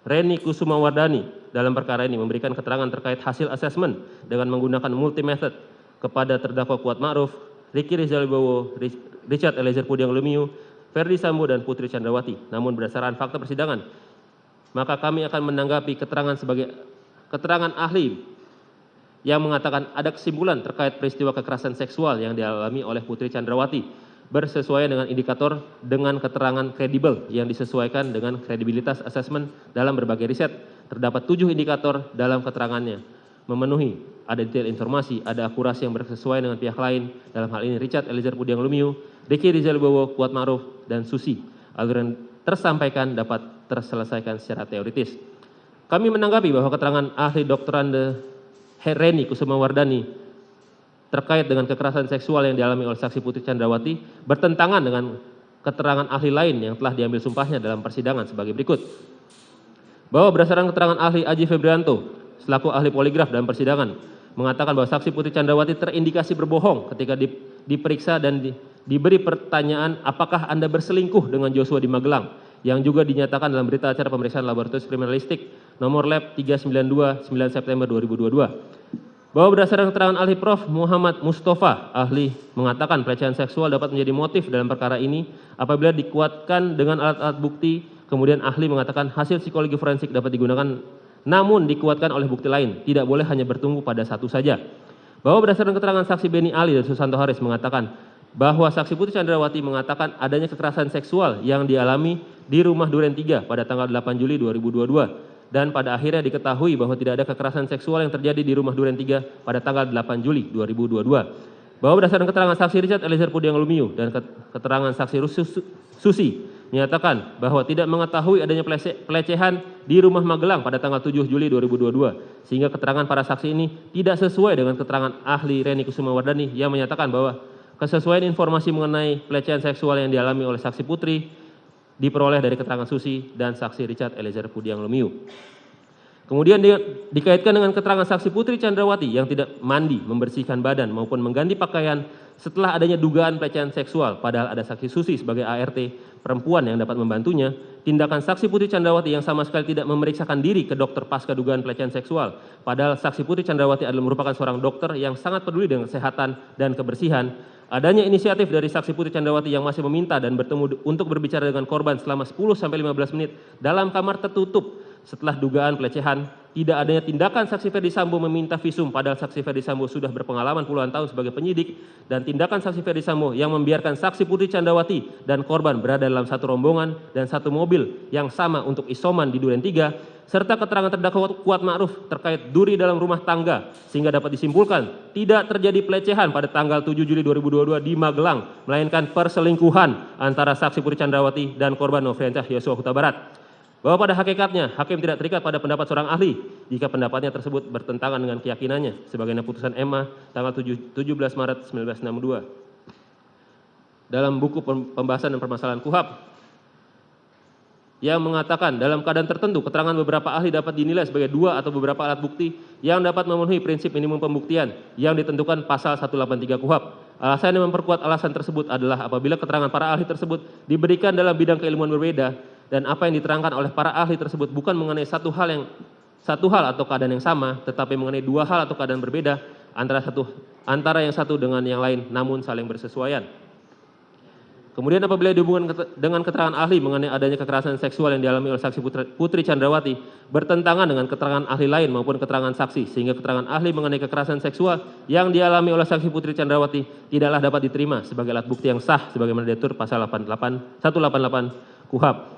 Reni Kusumawardani dalam perkara ini memberikan keterangan terkait hasil asesmen dengan menggunakan multi method kepada terdakwa Kuat Ma'ruf, Ricky Rizal Wibowo, Richard Eliezer Pudiang Lumiu, Ferdi Sambo dan Putri Chandrawati. Namun berdasarkan fakta persidangan, maka kami akan menanggapi keterangan sebagai keterangan ahli yang mengatakan ada kesimpulan terkait peristiwa kekerasan seksual yang dialami oleh Putri Chandrawati bersesuaian dengan indikator dengan keterangan kredibel yang disesuaikan dengan kredibilitas asesmen dalam berbagai riset. Terdapat 7 indikator dalam keterangannya memenuhi, ada detail informasi, ada akurasi yang bersesuaian dengan pihak lain, dalam hal ini Richard Eliezer Pudiang Lumiu, Ricky Rizal Wibowo, Kuat Ma'ruf, dan Susi. Alur yang tersampaikan dapat terselesaikan secara teoritis. Kami menanggapi bahwa keterangan ahli Dr. Reni Kusumawardani terkait dengan kekerasan seksual yang dialami oleh saksi Putri Chandrawati bertentangan dengan keterangan ahli lain yang telah diambil sumpahnya dalam persidangan sebagai berikut. Bahwa berdasarkan keterangan ahli Aji Febrianto selaku ahli poligraf dalam persidangan mengatakan bahwa saksi Putri Chandrawati terindikasi berbohong ketika diperiksa dan diberi pertanyaan apakah Anda berselingkuh dengan Joshua di Magelang, yang juga dinyatakan dalam berita acara pemeriksaan laboratorium kriminalistik nomor lab 392 9 September 2022. Bahwa berdasarkan keterangan ahli Prof. Muhammad Mustafa, ahli mengatakan pelecehan seksual dapat menjadi motif dalam perkara ini apabila dikuatkan dengan alat-alat bukti. Kemudian ahli mengatakan hasil psikologi forensik dapat digunakan namun dikuatkan oleh bukti lain, tidak boleh hanya bertumbuh pada satu saja. Bahwa berdasarkan keterangan saksi Beni Ali dan Susanto Haris mengatakan bahwa saksi Putri Chandrawati mengatakan adanya kekerasan seksual yang dialami di rumah Duren 3 pada tanggal 8 Juli 2022. Dan pada akhirnya diketahui bahwa tidak ada kekerasan seksual yang terjadi di rumah Duren 3 pada tanggal 8 Juli 2022. Bahwa berdasarkan keterangan saksi Richard Eliezer Pudiang Lumiu dan keterangan saksi Susi menyatakan bahwa tidak mengetahui adanya pelecehan di rumah Magelang pada tanggal 7 Juli 2022. Sehingga keterangan para saksi ini tidak sesuai dengan keterangan ahli Reni Kusumawardani yang menyatakan bahwa kesesuaian informasi mengenai pelecehan seksual yang dialami oleh saksi Putri diperoleh dari keterangan Susi dan saksi Richard Eliezer Pudiang Lumiu. Kemudian dikaitkan dengan keterangan saksi Putri Chandrawati yang tidak mandi, membersihkan badan maupun mengganti pakaian setelah adanya dugaan pelecehan seksual, padahal ada saksi Susi sebagai ART perempuan yang dapat membantunya. Tindakan saksi Putri Chandrawati yang sama sekali tidak memeriksakan diri ke dokter pasca dugaan pelecehan seksual, padahal saksi Putri Chandrawati adalah merupakan seorang dokter yang sangat peduli dengan kesehatan dan kebersihan. Adanya inisiatif dari saksi Putri Chandrawati yang masih meminta dan bertemu untuk berbicara dengan korban selama 10-15 menit dalam kamar tertutup setelah dugaan pelecehan. Tidak adanya tindakan saksi Ferdi Sambo meminta visum padahal saksi Ferdi Sambo sudah berpengalaman puluhan tahun sebagai penyidik, dan tindakan saksi Ferdi Sambo yang membiarkan saksi Putri Chandrawati dan korban berada dalam satu rombongan dan satu mobil yang sama untuk isoman di Duren 3, serta keterangan terdakwa Kuat Ma'ruf terkait duri dalam rumah tangga, sehingga dapat disimpulkan tidak terjadi pelecehan pada tanggal 7 Juli 2022 di Magelang, melainkan perselingkuhan antara saksi Putri Chandrawati dan korban Nofriansyah Yosua Huta Barat. Bahwa pada hakikatnya hakim tidak terikat pada pendapat seorang ahli jika pendapatnya tersebut bertentangan dengan keyakinannya, sebagaimana putusan MA tanggal 17 Maret 1962. Dalam buku pembahasan dan permasalahan KUHAP yang mengatakan dalam keadaan tertentu keterangan beberapa ahli dapat dinilai sebagai dua atau beberapa alat bukti yang dapat memenuhi prinsip minimum pembuktian yang ditentukan pasal 183 KUHAP. Alasan yang memperkuat alasan tersebut adalah apabila keterangan para ahli tersebut diberikan dalam bidang keilmuan berbeda dan apa yang diterangkan oleh para ahli tersebut bukan mengenai satu hal atau keadaan yang sama, tetapi mengenai dua hal atau keadaan berbeda antara yang satu dengan yang lain namun saling bersesuaian. Kemudian apabila dihubungkan dengan keterangan ahli mengenai adanya kekerasan seksual yang dialami oleh saksi Putri Chandrawati bertentangan dengan keterangan ahli lain maupun keterangan saksi, sehingga keterangan ahli mengenai kekerasan seksual yang dialami oleh saksi Putri Chandrawati tidaklah dapat diterima sebagai alat bukti yang sah sebagaimana diatur pasal 188 KUHAP.